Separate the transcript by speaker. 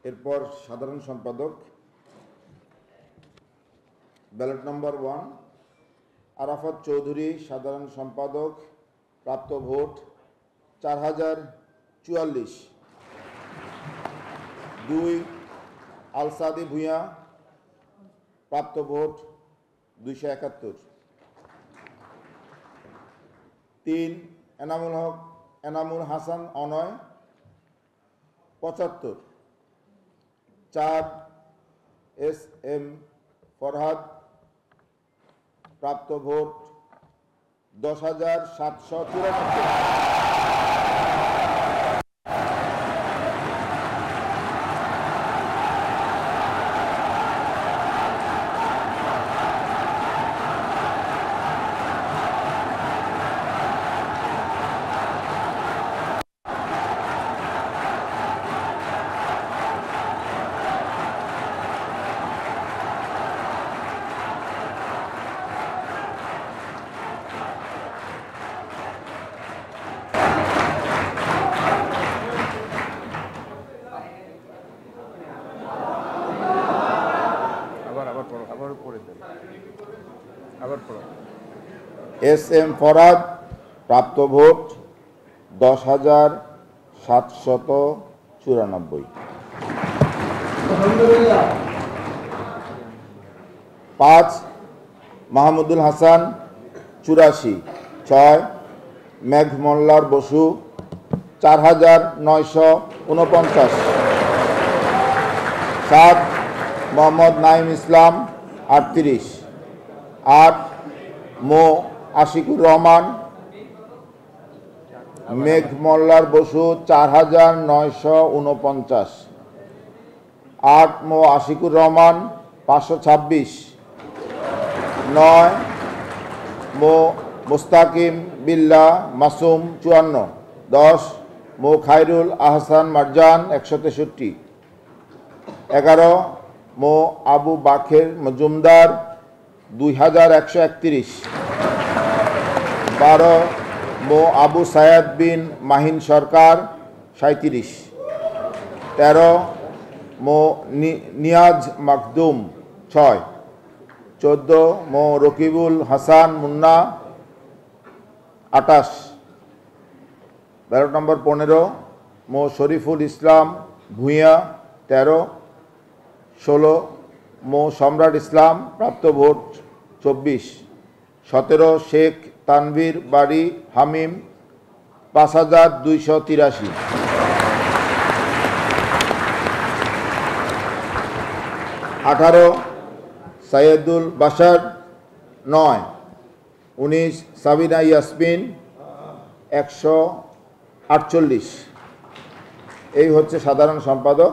Speaker 1: এরপর সাধারণ সম্পাদক ব্যালট নম্বর 1 আরাফাত চৌধুরী, সাধারণ সম্পাদক, প্রাপ্ত ভোট 4044। 2 আলসাদি ভূঁইয়া, প্রাপ্ত vote 271। 3 Enamul Hasan Anoy 75। 4 S M Farhad, প্রাপ্ত ভোট 10,794। এস এম ফরহাদ, প্রাপ্ত ভোট 10,794। 5 মাহমুদুল হাসান 84। 6 মেঘ মোল্লার বসু 4,949। 7 মোহাম্মদ নাইম ইসলাম 38। 8 মো আশিকুর রহমান, মেঘ মোল্লার বসু 4,949। 8 মো আশিকুর রহমান 526। 9 মো মুস্তাকিম বিল্লাহ মাসুম 54। 10 মো খায়রুল আহসান মারজান 163। 11 মো আবু বাকের মজুমদার 2131। 12 মো আবু সায়াদ বিন মাহিন সরকার 37। 13 মো নিয়াজ মাকদুম 6। 14 মো রকিবুল হাসান মুন্না 28। ব্যালট নম্বর 15 মো শরীফুল ইসলাম ভূঁইয়া 13। 16 মো সম্রাট ইসলাম, প্রাপ্ত ভোট 24। 17 শেখ তানভীর বাড়ি হামিম 5,283। 18 সাইয়েদুল বাশার 9। 19 সাবিনা ইয়াসমিন 148। এই হচ্ছে সাধারণ সম্পাদক।